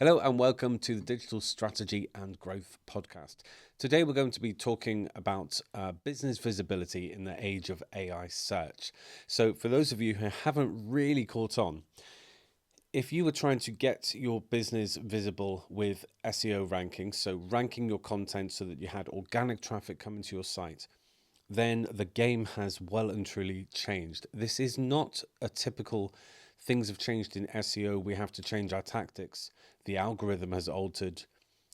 Hello and welcome to the Digital Strategy and Growth Podcast. Today we're going to be talking about business visibility in the age of AI search. So for those of you who haven't really caught on, if you were trying to get your business visible with SEO rankings, so ranking your content so that you had organic traffic coming to your site, then the game has well and truly changed. This is not a typical things have changed in SEO, we have to change our tactics, the algorithm has altered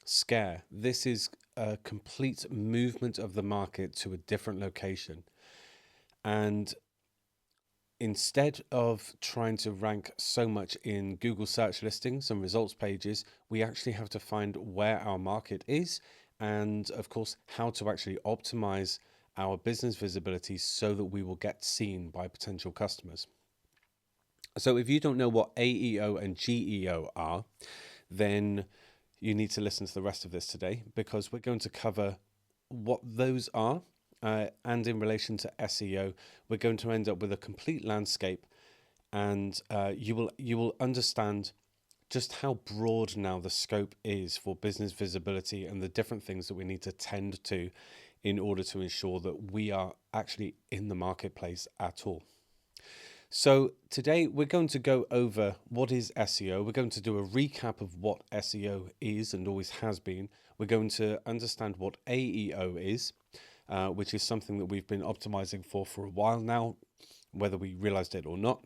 scare. This is a complete movement of the market to a different location. And instead of trying to rank so much in Google search listings and results pages, we actually have to find where our market is and, of course, how to actually optimize our business visibility so that we will get seen by potential customers. So if you don't know what AEO and GEO are, then you need to listen to the rest of this today, because we're going to cover what those are. And in relation to SEO, we're going to end up with a complete landscape, and you will understand just how broad now the scope is for business visibility and the different things that we need to tend to in order to ensure that we are actually in the marketplace at all. So today we're going to go over what is SEO. We're going to do a recap of what SEO is and always has been. We're going to understand what AEO is, which is something that we've been optimizing for a while now, whether we realized it or not.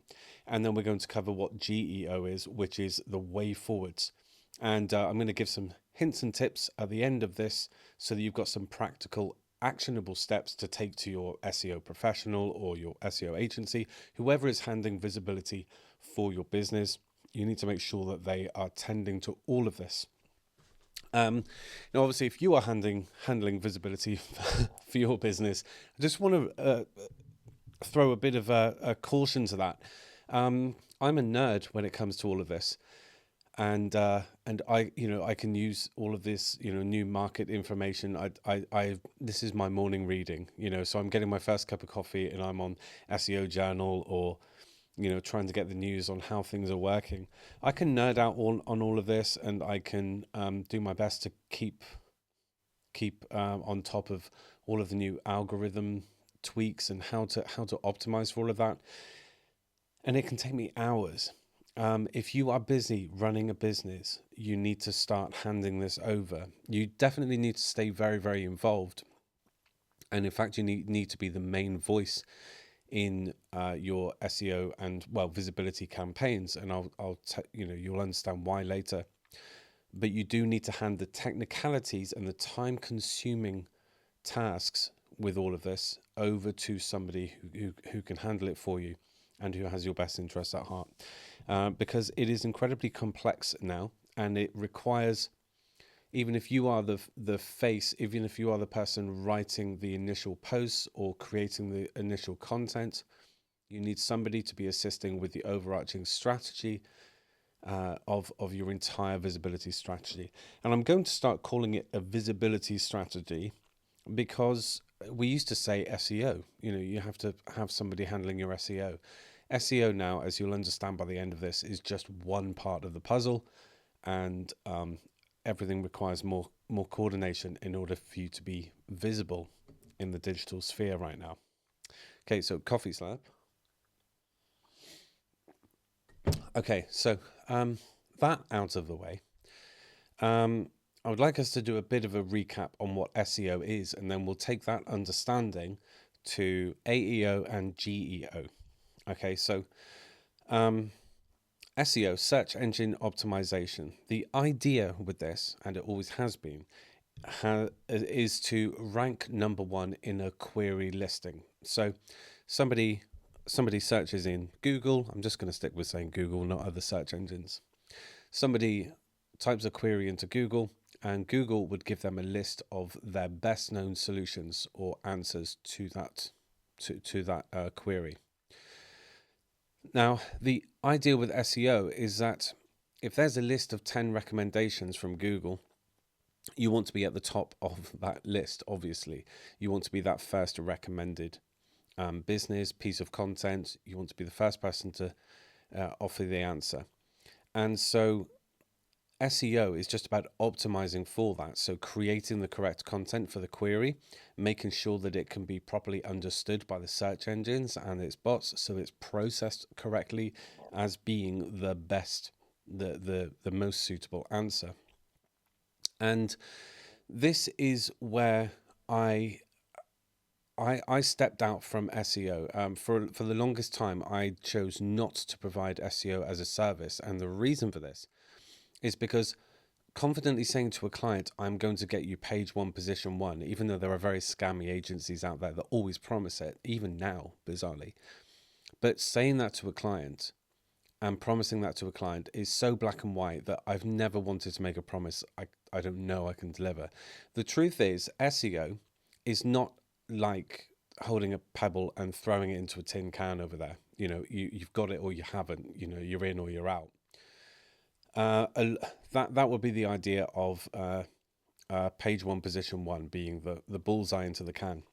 And then we're going to cover what GEO is, which is the way forwards. And I'm going to give some hints and tips at the end of this so that you've got some practical actionable steps to take to your SEO professional or your SEO agency, whoever is handling visibility for your business. You need to make sure that they are tending to all of this. Now, obviously, if you are handling visibility for your business, I just want to throw a bit of a caution to that. I'm a nerd when it comes to all of this. And I can use all of this, new market information. This is my morning reading, so I'm getting my first cup of coffee and I'm on SEO Journal or, trying to get the news on how things are working. I can nerd out on all of this, and I can do my best to keep on top of all of the new algorithm tweaks and how to optimize for all of that. And it can take me hours. If you are busy running a business, you need to start handing this over. You definitely need to stay very, very involved. And in fact, you need to be the main voice in your SEO and, visibility campaigns. And you'll understand why later. But you do need to hand the technicalities and the time-consuming tasks with all of this over to somebody who can handle it for you and who has your best interests at heart. Because it is incredibly complex now, and it requires, even if you are the face, even if you are the person writing the initial posts or creating the initial content, you need somebody to be assisting with the overarching strategy of your entire visibility strategy. And I'm going to start calling it a visibility strategy, because we used to say SEO. You have to have somebody handling your SEO. SEO now, as you'll understand by the end of this, is just one part of the puzzle, and everything requires more coordination in order for you to be visible in the digital sphere right now. Okay, so coffee slab. Okay, so that out of the way, I would like us to do a bit of a recap on what SEO is, and then we'll take that understanding to AEO and GEO. Okay, so SEO, search engine optimization. The idea with this, and it always has been, is to rank number one in a query listing. So somebody searches in Google. I'm just going to stick with saying Google, not other search engines. Somebody types a query into Google, and Google would give them a list of their best known solutions or answers to that query. Now, the idea with SEO is that if there's a list of 10 recommendations from Google, you want to be at the top of that list, obviously. You want to be that first recommended business, piece of content. You want to be the first person to offer the answer. And so SEO is just about optimizing for that. So creating the correct content for the query, making sure that it can be properly understood by the search engines and its bots, so it's processed correctly as being the best, the most suitable answer. And this is where I I stepped out from SEO. For the longest time, I chose not to provide SEO as a service, and the reason for this is because confidently saying to a client, "I'm going to get you page one, position one," even though there are very scammy agencies out there that always promise it, even now, bizarrely. But saying that to a client and promising that to a client is so black and white that I've never wanted to make a promise I don't know I can deliver. The truth is, SEO is not like holding a pebble and throwing it into a tin can over there. You've got it or you haven't. You're in or you're out. That would be the idea of page one, position one being the bullseye into the can.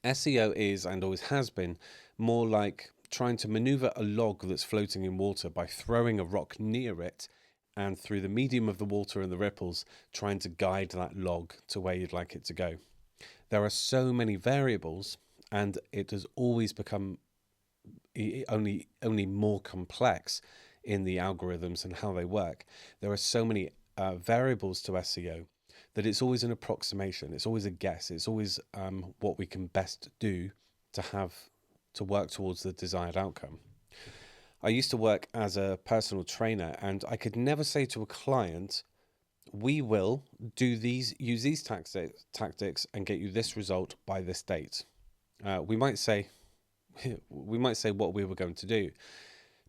SEO is and always has been more like trying to maneuver a log that's floating in water by throwing a rock near it and through the medium of the water and the ripples, trying to guide that log to where you'd like it to go. There are so many variables, and it has always become only more complex in the algorithms and how they work. There are so many variables to SEO that it's always an approximation. It's always a guess. It's always what we can best do to work towards the desired outcome. I used to work as a personal trainer, and I could never say to a client, "We will use these tactics and get you this result by this date." We might say what we were going to do,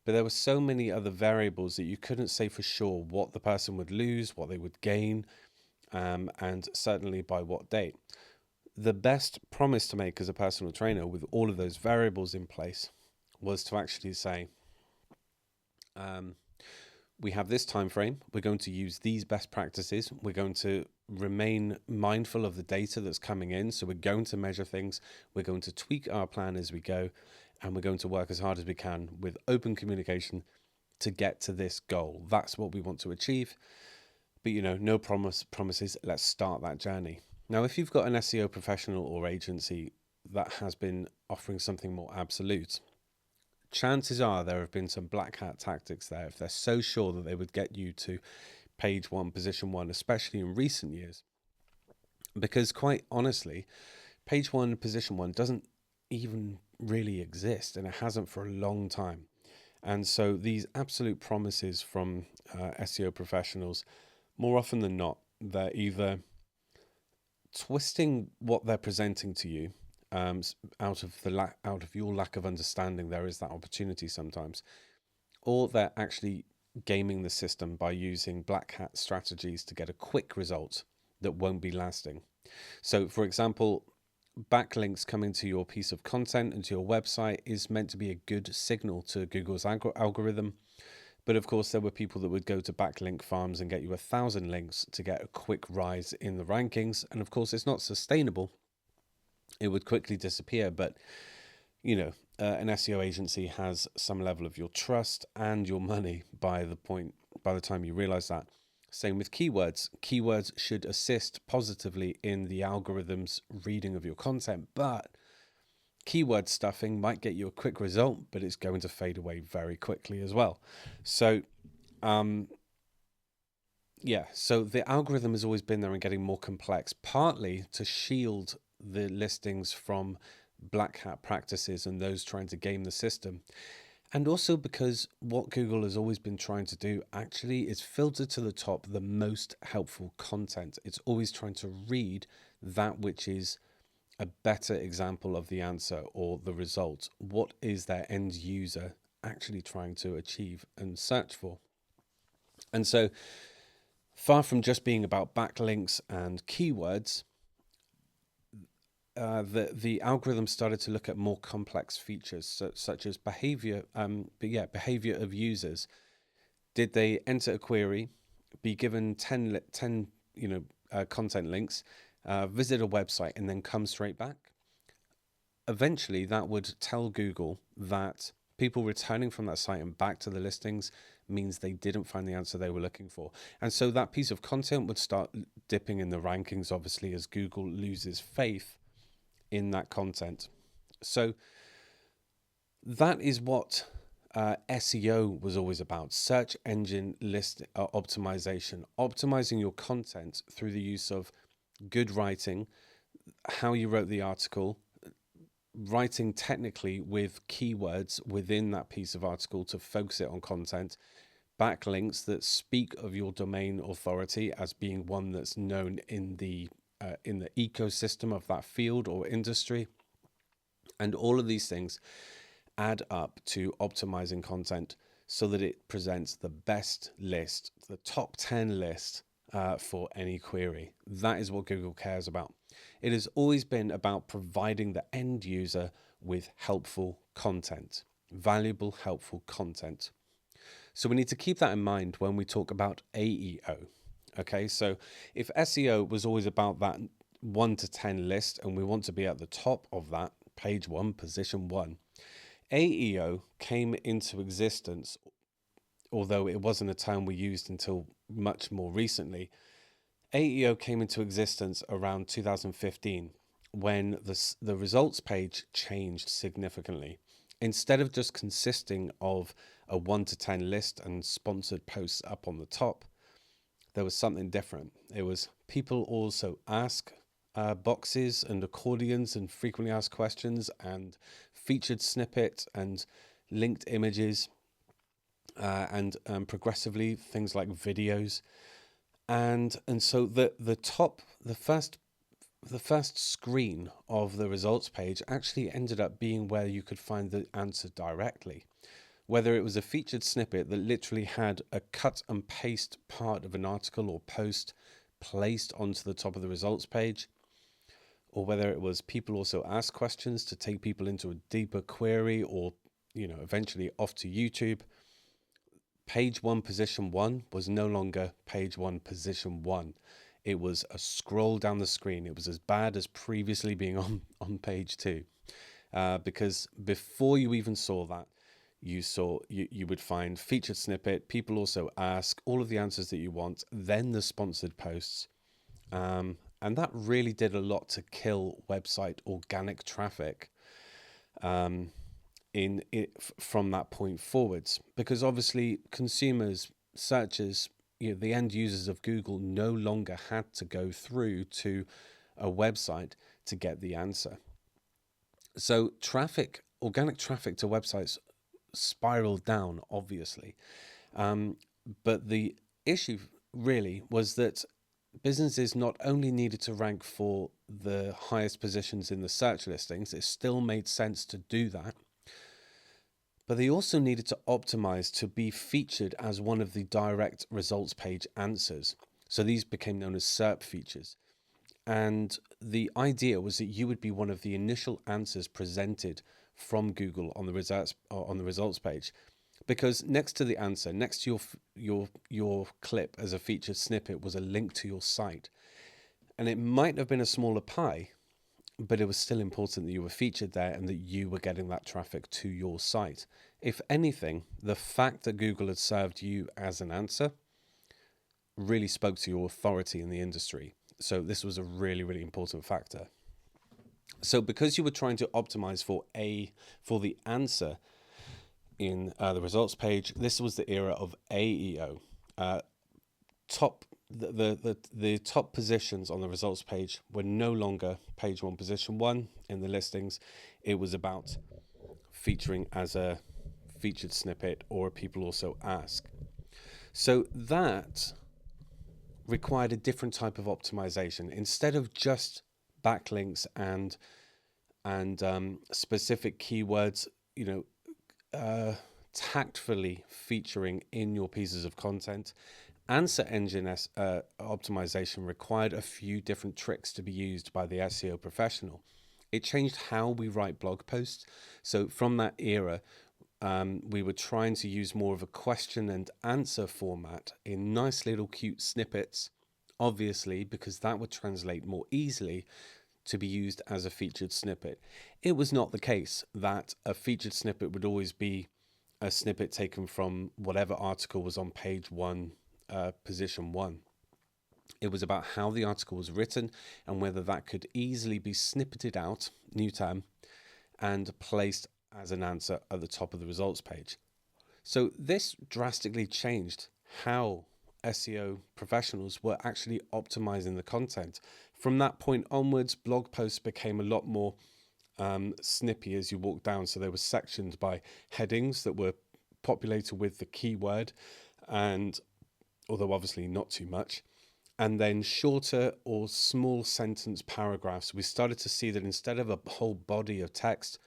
but there were so many other variables that you couldn't say for sure what the person would lose, what they would gain, and certainly by what date. The best promise to make as a personal trainer with all of those variables in place was to actually say, we have this time frame, we're going to use these best practices, we're going to remain mindful of the data that's coming in, so we're going to measure things, we're going to tweak our plan as we go, and we're going to work as hard as we can with open communication to get to this goal. That's what we want to achieve. But no promises. Let's start that journey. Now, if you've got an SEO professional or agency that has been offering something more absolute, chances are there have been some black hat tactics there if they're so sure that they would get you to page one, position one, especially in recent years. Because quite honestly, page one, position one doesn't even really exist, and it hasn't for a long time. And so these absolute promises from SEO professionals, more often than not, they're either twisting what they're presenting to you out of your lack of understanding. There is that opportunity sometimes, or they're actually gaming the system by using black hat strategies to get a quick result that won't be lasting. So, for example, backlinks coming to your piece of content and to your website is meant to be a good signal to Google's algorithm. But of course, there were people that would go to backlink farms and get you 1,000 links to get a quick rise in the rankings. And of course, it's not sustainable. It would quickly disappear. But, an SEO agency has some level of your trust and your money by the time you realize that. Same with keywords. Keywords should assist positively in the algorithm's reading of your content, but keyword stuffing might get you a quick result, but it's going to fade away very quickly as well. So, so the algorithm has always been there and getting more complex, partly to shield the listings from black hat practices and those trying to game the system. And also because what Google has always been trying to do actually is filter to the top the most helpful content. It's always trying to read that which is a better example of the answer or the result. What is their end user actually trying to achieve and search for? And so, far from just being about backlinks and keywords, the algorithm started to look at more complex features, such as behavior of users. Did they enter a query, be given 10 content links, visit a website, and then come straight back? Eventually, that would tell Google that people returning from that site and back to the listings means they didn't find the answer they were looking for. And so that piece of content would start dipping in the rankings, obviously, as Google loses faith in that content. So that is what SEO was always about: search engine list optimization, optimizing your content through the use of good writing, how you wrote the article, writing technically with keywords within that piece of article to focus it on content, backlinks that speak of your domain authority as being one that's known in the ecosystem of that field or industry. And all of these things add up to optimizing content so that it presents the best list, the top 10 list for any query. That is what Google cares about. It has always been about providing the end user with helpful content, valuable, helpful content. So we need to keep that in mind when we talk about AEO. Okay, so if SEO was always about that 1 to 10 list and we want to be at the top of that, page 1, position 1, AEO came into existence, although it wasn't a term we used until much more recently. AEO came into existence around 2015 when the results page changed significantly. Instead of just consisting of a 1 to 10 list and sponsored posts up on the top, there was something different. It was people also ask boxes and accordions and frequently asked questions and featured snippet and linked images and progressively things like videos. And so the first screen of the results page actually ended up being where you could find the answer directly. Whether it was a featured snippet that literally had a cut and paste part of an article or post placed onto the top of the results page, or whether it was people also ask questions to take people into a deeper query or, eventually off to YouTube. Page 1, position 1 was no longer page 1, position 1. It was a scroll down the screen. It was as bad as previously being on page 2. Because before you even saw that, you would find featured snippet, people also ask, all of the answers that you want, then the sponsored posts. And that really did a lot to kill website organic traffic from that point forwards, because obviously consumers, searchers, the end users of Google no longer had to go through to a website to get the answer. So organic traffic to websites spiraled down, obviously. But the issue really was that businesses not only needed to rank for the highest positions in the search listings, it still made sense to do that, but they also needed to optimize to be featured as one of the direct results page answers. So these became known as SERP features. And the idea was that you would be one of the initial answers presented from Google on the results page, because next to the answer, next to your clip as a featured snippet, was a link to your site. And it might have been a smaller pie, but it was still important that you were featured there and that you were getting that traffic to your site. If anything, the fact that Google had served you as an answer really spoke to your authority in the industry. So this was a really, really important factor. So because you were trying to optimize for the answer in the results page, this was the era of AEO. The top positions on the results page were no longer page 1, position 1 in the listings. It was about featuring as a featured snippet or people also ask. So that required a different type of optimization. Instead of just backlinks and specific keywords, tactfully featuring in your pieces of content, answer engine optimization required a few different tricks to be used by the SEO professional. It changed how we write blog posts. So from that era, we were trying to use more of a question and answer format in nice little cute snippets, obviously, because that would translate more easily to be used as a featured snippet. It was not the case that a featured snippet would always be a snippet taken from whatever article was on page one, position one. It was about how the article was written and whether that could easily be snippeted out, new term, and placed as an answer at the top of the results page. So this drastically changed how SEO professionals were actually optimizing the content. From that point onwards, blog posts became a lot more snippy as you walk down. So they were sectioned by headings that were populated with the keyword, and although obviously not too much, and then shorter or small sentence paragraphs. We started to see that instead of a whole body of text,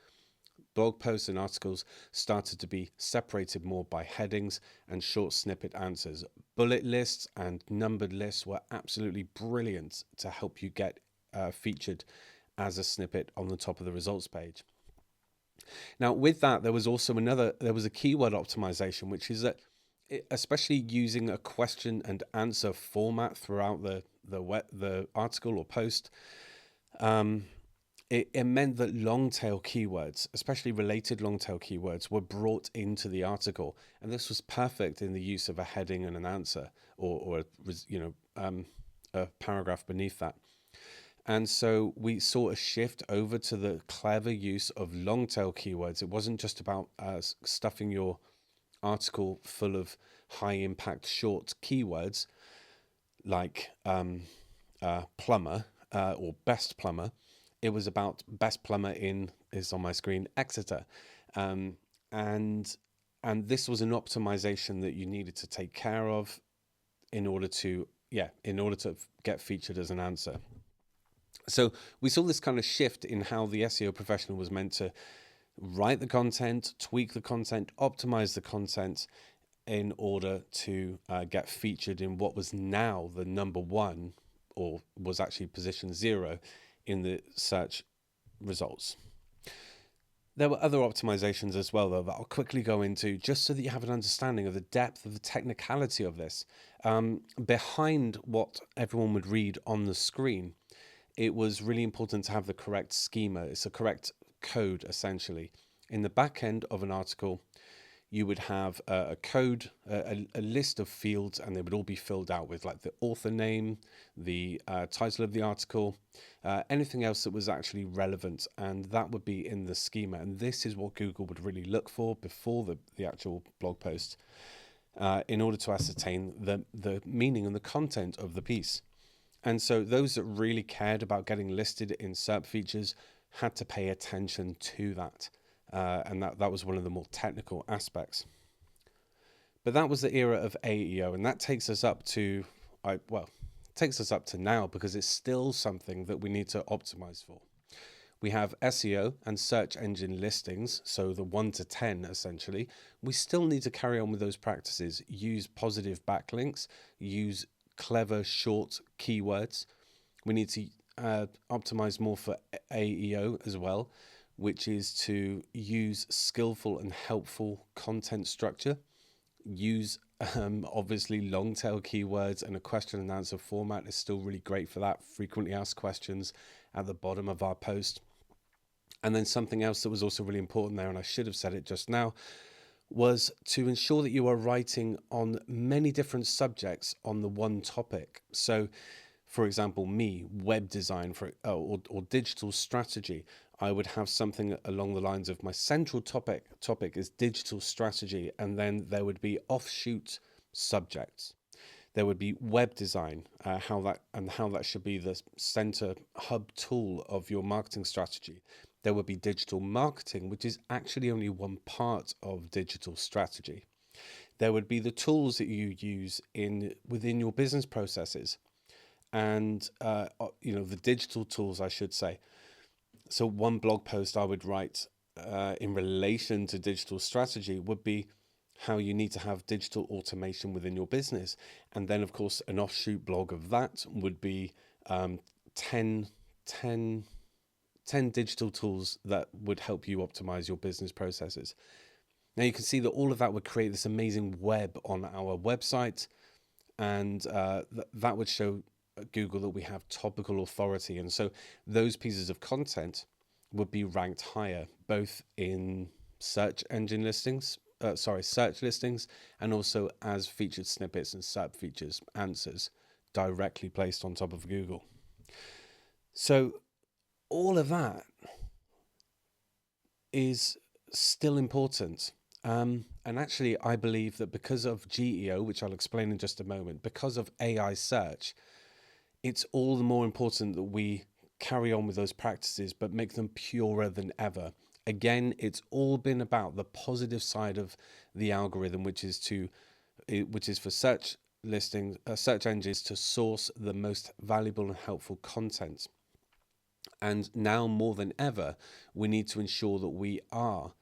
blog posts and articles started to be separated more by headings and short snippet answers. Bullet lists and numbered lists were absolutely brilliant to help you get featured as a snippet on the top of the results page. Now, with that, there was a keyword optimization, which is that especially using a question and answer format throughout the article or post, it meant that long tail keywords, especially related long tail keywords, were brought into the article, and this was perfect in the use of a heading and an answer, or a paragraph beneath that. And so we saw a shift over to the clever use of long tail keywords. It wasn't just about stuffing your article full of high impact short keywords like plumber or best plumber. It was about best plumber is on my screen, Exeter. And this was an optimization that you needed to take care of in order to get featured as an answer. So we saw this kind of shift in how the SEO professional was meant to write the content, tweak the content, optimize the content in order to get featured in what was now the number one, or was actually position 0 in the search results. There were other optimizations as well, though, that I'll quickly go into just so that you have an understanding of the depth of the technicality of this. Behind what everyone would read on the screen, it was really important to have the correct schema. It's a correct code, essentially. In the back end of an article, you would have a code, a list of fields, and they would all be filled out with like the author name, the title of the article, anything else that was actually relevant, and that would be in the schema. And this is what Google would really look for before the actual blog post in order to ascertain the meaning and the content of the piece. And so those that really cared about getting listed in SERP features had to pay attention to that. And that was one of the more technical aspects. But that was the era of AEO, and that takes us up to, now, because it's still something that we need to optimize for. We have SEO and search engine listings, so the 1 to 10 essentially. We still need to carry on with those practices, use positive backlinks, use clever short keywords. We need to optimize more for AEO as well, which is to use skillful and helpful content structure, use obviously long tail keywords, and a question and answer format is still really great for that. Frequently asked questions at the bottom of our post. And then something else that was also really important there, and I should have said it just now, was to ensure that you are writing on many different subjects on the one topic. So, for example, web design or digital strategy, I would have something along the lines of my central topic is digital strategy, and then there would be offshoot subjects. There would be web design, how that should be the center hub tool of your marketing strategy. There would be digital marketing, which is actually only one part of digital strategy. There would be the tools that you use within your business processes, and the digital tools, I should say. So one blog post I would write in relation to digital strategy would be how you need to have digital automation within your business. And then, of course, an offshoot blog of that would be 10 digital tools that would help you optimize your business processes. Now, you can see that all of that would create this amazing web on our website, and that would show Google that we have topical authority. And so those pieces of content would be ranked higher, both in search engine listings search listings, and also as featured snippets and SERP features, answers directly placed on top of Google. So all of that is still important. And actually, I believe that because of GEO, which I'll explain in just a moment, because of AI search, it's all the more important that we carry on with those practices, but make them purer than ever. Again, it's all been about the positive side of the algorithm, which is for search listings, search engines to source the most valuable and helpful content. And now more than ever, we need to ensure that we are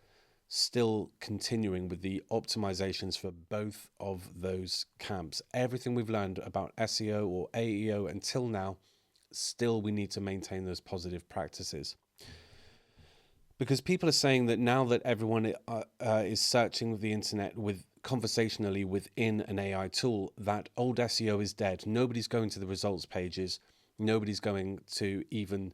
still continuing with the optimizations for both of those camps. Everything we've learned about SEO or AEO until now, still we need to maintain those positive practices. Because people are saying that now that everyone is searching the internet conversationally within an AI tool, that old SEO is dead. Nobody's going to the results pages. Nobody's going to even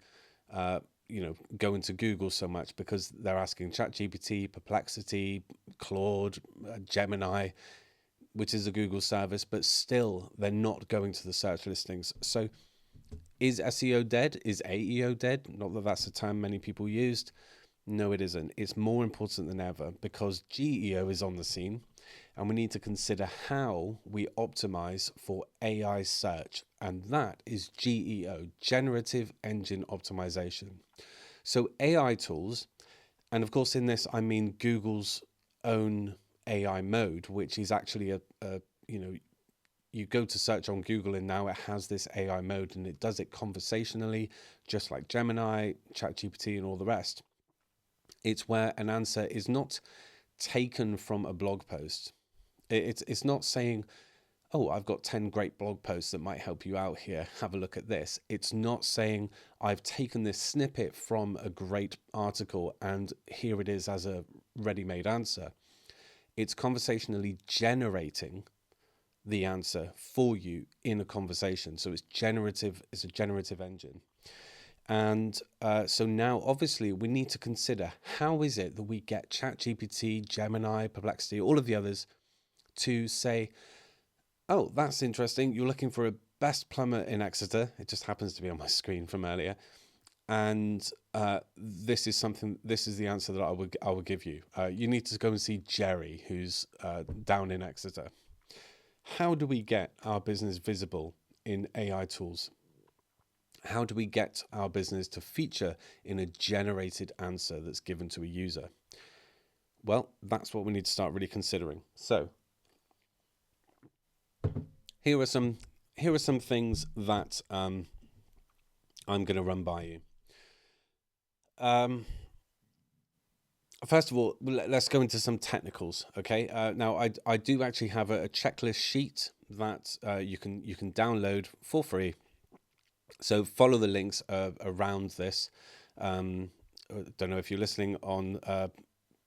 go into Google so much, because they're asking ChatGPT, Perplexity, Claude, Gemini, which is a Google service, but still they're not going to the search listings. So is SEO dead? Is AEO dead? Not that that's a term many people used. No, it isn't. It's more important than ever, because GEO is on the scene, and we need to consider how we optimize for AI search. And that is GEO, Generative Engine Optimization. So AI tools, and of course in this I mean Google's own AI mode, which is actually you go to search on Google and now it has this AI mode, and it does it conversationally, just like Gemini, ChatGPT, and all the rest. It's where an answer is not taken from a blog post. It's not saying, oh, I've got 10 great blog posts that might help you out here. Have a look at this. It's not saying, I've taken this snippet from a great article and here it is as a ready-made answer. It's conversationally generating the answer for you in a conversation. So it's a generative engine. And so now, obviously, we need to consider, how is it that we get ChatGPT, Gemini, Perplexity, all of the others to say, oh, that's interesting. You're looking for a best plumber in Exeter. It just happens to be on my screen from earlier. And this is the answer that I will give you. You need to go and see Jerry, who's down in Exeter. How do we get our business visible in AI tools? How do we get our business to feature in a generated answer that's given to a user? Well, that's what we need to start really considering. So here are some things that I'm going to run by you. First of all, let's go into some technicals. Okay. Now, I do actually have a checklist sheet that you can download for free. So follow the links around this. I don't know if you're listening on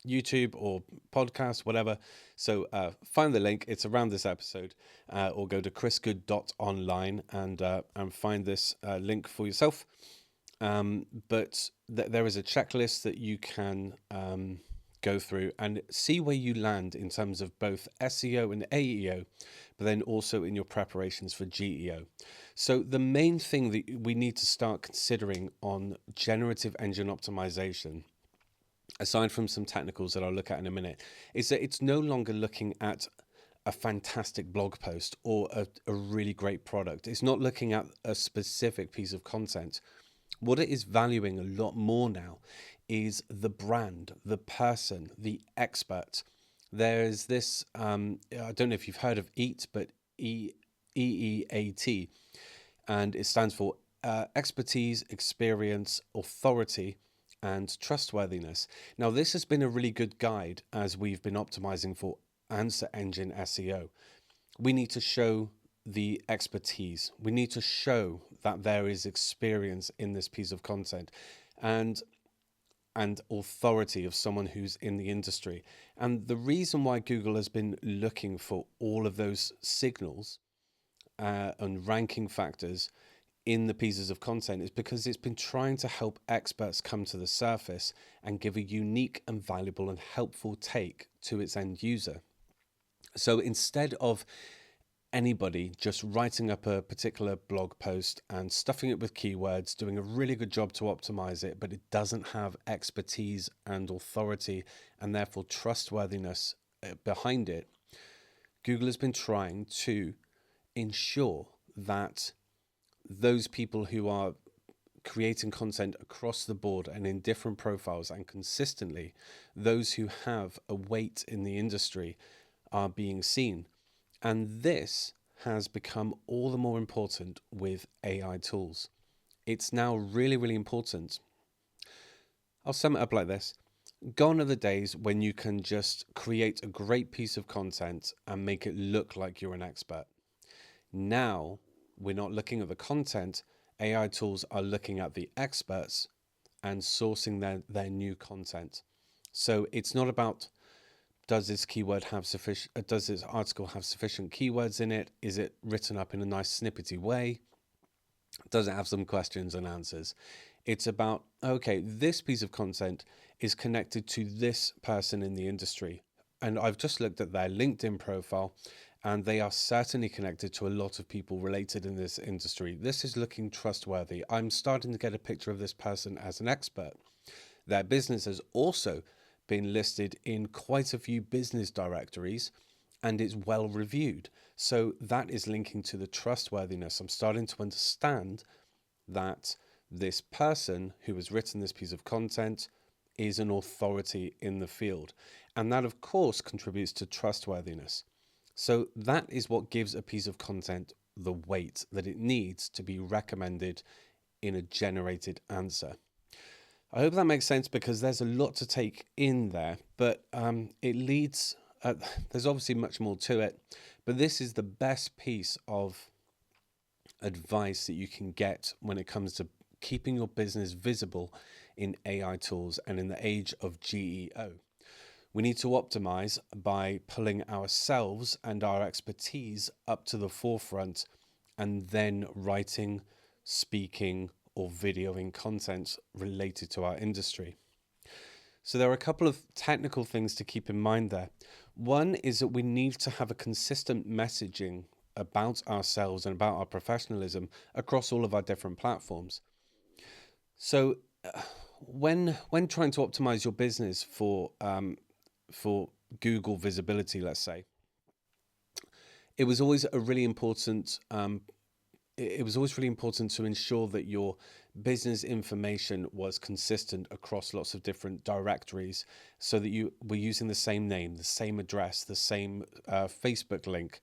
YouTube or podcast, whatever. So find the link. It's around this episode, or go to chrisgood.online and find this link for yourself. But there is a checklist that you can go through and see where you land in terms of both SEO and AEO, but then also in your preparations for GEO. So the main thing that we need to start considering on generative engine optimization, aside from some technicals that I'll look at in a minute, is that it's no longer looking at a fantastic blog post or a really great product. It's not looking at a specific piece of content. What it is valuing a lot more now is the brand, the person, the expert. There's this, I don't know if you've heard of EAT, but EEAT, and it stands for expertise, experience, authority, and trustworthiness. Now, this has been a really good guide as we've been optimizing for answer engine SEO. We need to show the expertise. We need to show that there is experience in this piece of content and authority of someone who's in the industry. And the reason why Google has been looking for all of those signals and ranking factors in the pieces of content is because it's been trying to help experts come to the surface and give a unique and valuable and helpful take to its end user. So instead of anybody just writing up a particular blog post and stuffing it with keywords, doing a really good job to optimize it, but it doesn't have expertise and authority and therefore trustworthiness behind it, Google has been trying to ensure that those people who are creating content across the board and in different profiles and consistently, those who have a weight in the industry are being seen. And this has become all the more important with AI tools. It's now really, really important. I'll sum it up like this. Gone are the days when you can just create a great piece of content and make it look like you're an expert. Now, we're not looking at the content. AI tools are looking at the experts and sourcing their new content. So it's not about, does this does this article have sufficient keywords in it? Is it written up in a nice snippety way? Does it have some questions and answers? It's about, okay, this piece of content is connected to this person in the industry. And I've just looked at their LinkedIn profile, and they are certainly connected to a lot of people related in this industry. This is looking trustworthy. I'm starting to get a picture of this person as an expert. Their business has also been listed in quite a few business directories and is well reviewed. So that is linking to the trustworthiness. I'm starting to understand that this person who has written this piece of content is an authority in the field. And that, of course, contributes to trustworthiness. So that is what gives a piece of content the weight that it needs to be recommended in a generated answer. I hope that makes sense, because there's a lot to take in there, but it leads, there's obviously much more to it, but this is the best piece of advice that you can get when it comes to keeping your business visible in AI tools and in the age of GEO. We need to optimize by pulling ourselves and our expertise up to the forefront and then writing, speaking, or videoing content related to our industry. So there are a couple of technical things to keep in mind there. One is that we need to have a consistent messaging about ourselves and about our professionalism across all of our different platforms. So when trying to optimize your business for Google visibility, let's say, it was always really important to ensure that your business information was consistent across lots of different directories, so that you were using the same name, the same address, the same Facebook link.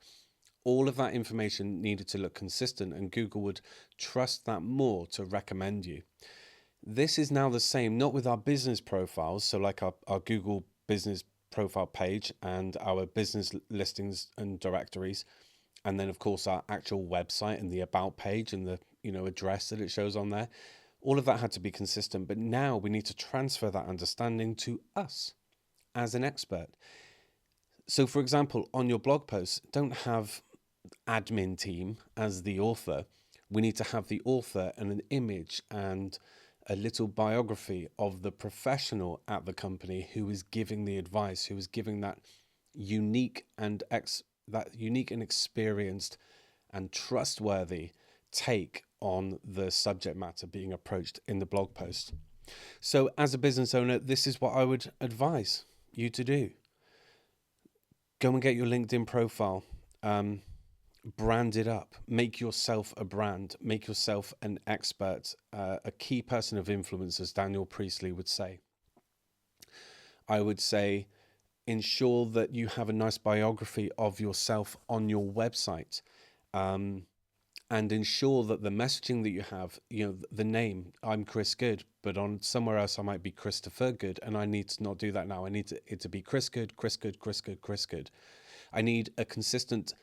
All of that information needed to look consistent, and Google would trust that more to recommend you. This is now the same, not with our business profiles, so like our Google business profile page and our business listings and directories, and then of course our actual website and the about page and the address that it shows on there. All of that had to be consistent, but now we need to transfer that understanding to us as an expert. So for example, on your blog posts, don't have admin team as the author. We need to have the author and an image and a little biography of the professional at the company who is giving the advice, who is giving that unique and experienced and trustworthy take on the subject matter being approached in the blog post. So as a business owner, this is what I would advise you to do. Go and get your LinkedIn profile, brand it up, make yourself a brand, make yourself an expert, a key person of influence, as Daniel Priestley would say. I would say ensure that you have a nice biography of yourself on your website, and ensure that the messaging that you have, the name, I'm Chris Good, but on somewhere else I might be Christopher Good, and I need to not do that now. I need it to be Chris Good, Chris Good, Chris Good, Chris Good. I need a consistent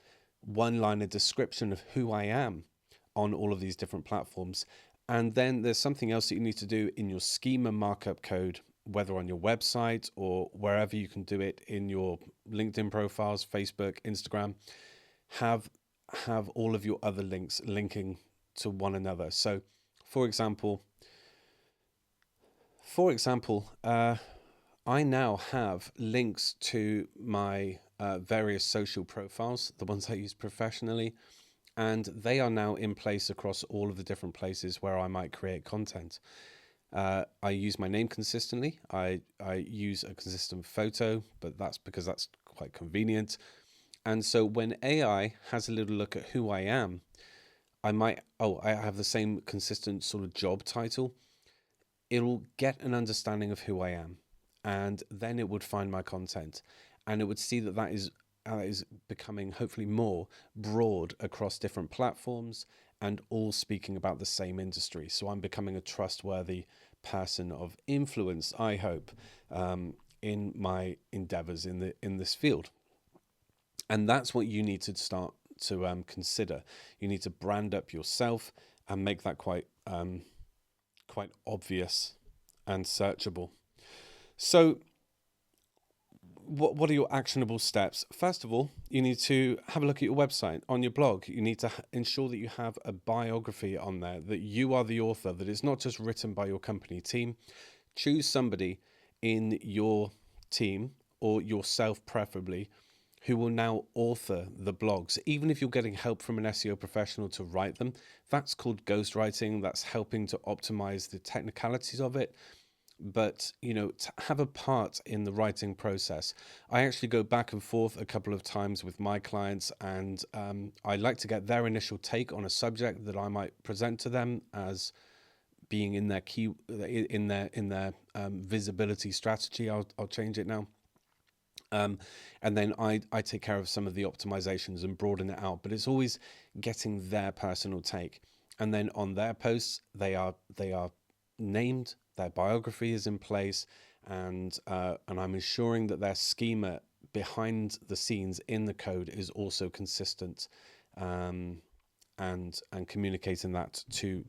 one-liner description of who I am on all of these different platforms. And then there's something else that you need to do in your schema markup code, whether on your website or wherever you can do it, in your LinkedIn profiles, Facebook, Instagram. Have all of your other links linking to one another. So, for example, I now have links to my various social profiles, the ones I use professionally, and they are now in place across all of the different places where I might create content. I use my name consistently. I use a consistent photo, but that's because that's quite convenient. And so when AI has a little look at who I am, I have the same consistent sort of job title. It'll get an understanding of who I am, and then it would find my content, and it would see that that is becoming hopefully more broad across different platforms and all speaking about the same industry. So I'm becoming a trustworthy person of influence, I hope, in my endeavors in this field. And that's what you need to start to consider. You need to brand up yourself and make that quite obvious and searchable. So what are your actionable steps? First of all, you need to have a look at your website. On your blog, you need to ensure that you have a biography on there, that you are the author, that it's not just written by your company team. Choose somebody in your team, or yourself preferably, who will now author the blogs. Even if you're getting help from an SEO professional to write them, that's called ghostwriting. That's helping to optimize the technicalities of it. But, to have a part in the writing process. I actually go back and forth a couple of times with my clients, and I like to get their initial take on a subject that I might present to them as being in their visibility strategy. I'll change it now. And then I take care of some of the optimizations and broaden it out, but it's always getting their personal take. And then on their posts, they are named, their biography is in place, and I'm ensuring that their schema behind the scenes in the code is also consistent, and communicating that to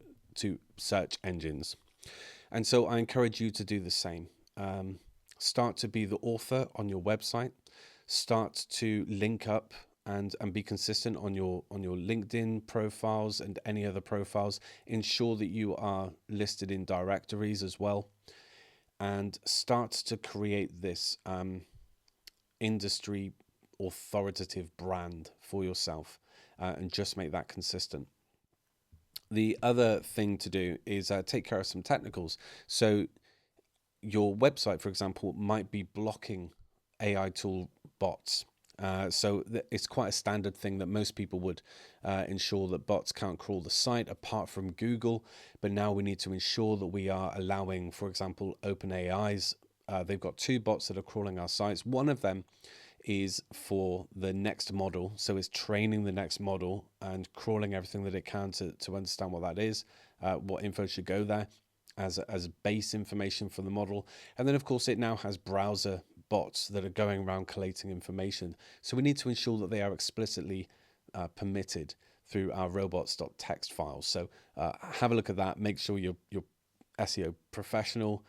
search engines. And so I encourage you to do the same. Start to be the author on your website. Start to link up and be consistent on your LinkedIn profiles and any other profiles. Ensure that you are listed in directories as well, and start to create this industry authoritative brand for yourself, and just make that consistent. The other thing to do is take care of some technicals. So your website, for example, might be blocking AI tool bots. So it's quite a standard thing that most people would ensure that bots can't crawl the site apart from Google. But now we need to ensure that we are allowing, for example, OpenAI's. They've got 2 bots that are crawling our sites. One of them is for the next model. So it's training the next model and crawling everything that it can to understand what that is, what info should go there as base information for the model. And then, of course, it now has browser bots that are going around collating information. So we need to ensure that they are explicitly permitted through our robots.txt files. So have a look at that. Make sure your SEO professional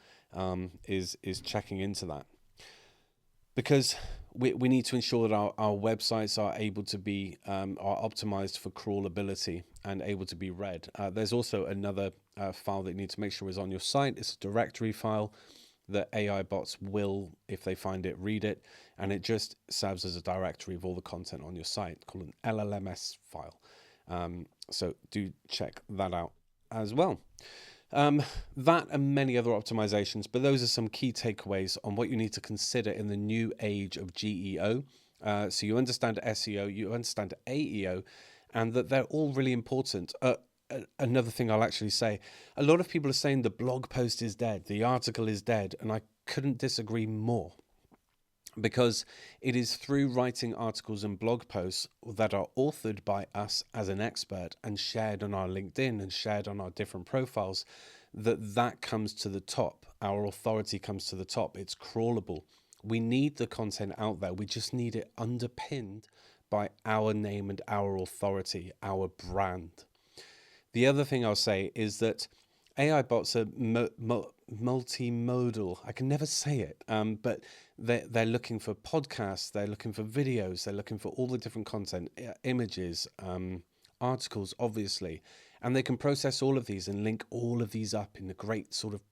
is checking into that, because we need to ensure that our websites are able to be are optimized for crawlability and able to be read. There's also another file that you need to make sure is on your site. It's a directory file that AI bots will, if they find it, read it, and it just serves as a directory of all the content on your site, called an LLMS file. So do check that out as well. That and many other optimizations, but those are some key takeaways on what you need to consider in the new age of GEO. So you understand SEO, you understand AEO, and that they're all really important. Another thing I'll actually say, a lot of people are saying the blog post is dead, the article is dead, and I couldn't disagree more. Because it is through writing articles and blog posts that are authored by us as an expert and shared on our LinkedIn and shared on our different profiles that comes to the top. Our authority comes to the top. It's crawlable. We need the content out there. We just need it underpinned by our name and our authority, our brand. The other thing I'll say is that AI bots are multimodal. I can never say it, but they're looking for podcasts, they're looking for videos, they're looking for all the different content, images, articles, obviously, And they can process all of these and link all of these up in a great sort of,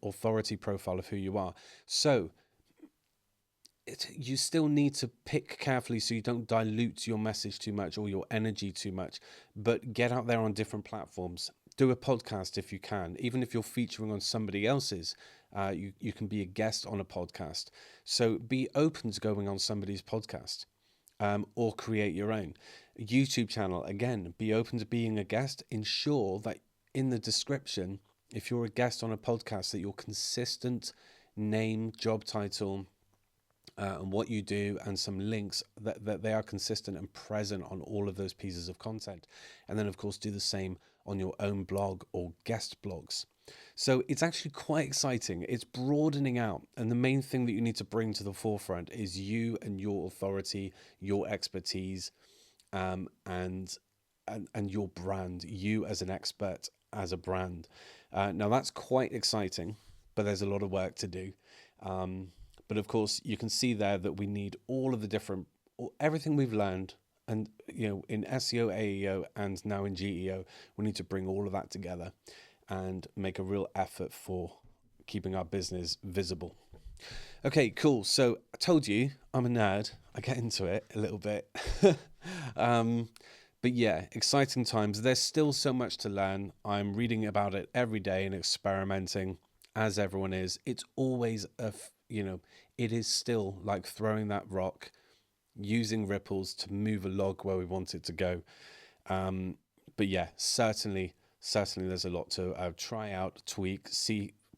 authority profile of who you are. So you still need to pick carefully so you don't dilute your message too much or your energy too much, but get out there on different platforms. Do a podcast if you can. Even if you're featuring on somebody else's, you can be a guest on a podcast. So be open to going on somebody's podcast, or create your own. YouTube channel, again, be open to being a guest. Ensure that in the description, if you're a guest on a podcast, that your consistent name, job title, and what you do, and some links that they are consistent and present on all of those pieces of content. And then, of course, do the same on your own blog or guest blogs. So it's actually quite exciting. It's broadening out. And the main thing that you need to bring to the forefront is you and your authority, your expertise, and your brand, you as an expert, as a brand. Now that's quite exciting, but there's a lot of work to do. But of course, you can see there that we need all of the different, everything we've learned, and in SEO, AEO, and now in GEO, we need to bring all of that together and make a real effort for keeping our business visible. Okay, cool. So I told you I'm a nerd. I get into it a little bit. But yeah, exciting times. There's still so much to learn. I'm reading about it every day and experimenting, as everyone is. It's always it is still like throwing that rock, using ripples to move a log where we want it to go. But yeah, certainly there's a lot to try out, tweak,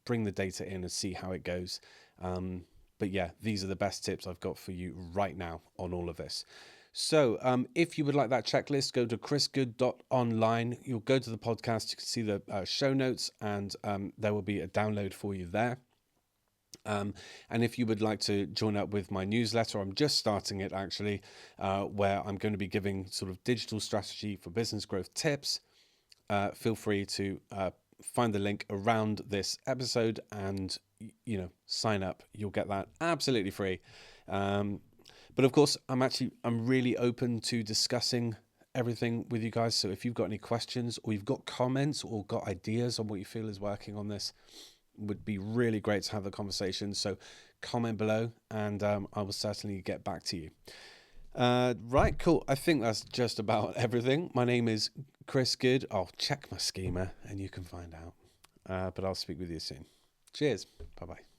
bring the data in and see how it goes. But yeah, these are the best tips I've got for you right now on all of this. So if you would like that checklist, go to chrisgood.online. You'll go to the podcast. You can see the show notes, and there will be a download for you there. And if you would like to join up with my newsletter, I'm just starting it actually, where I'm going to be giving sort of digital strategy for business growth tips. Feel free to find the link around this episode and, sign up. You'll get that absolutely free. But of course, I'm really open to discussing everything with you guys. So if you've got any questions, or you've got comments, or got ideas on what you feel is working on this, would be really great to have the conversation. So comment below, and I will certainly get back to you. Right, cool. I think that's just about everything. My name is Chris Good. I'll check my schema and you can find out. But I'll speak with you soon. Cheers. Bye-bye.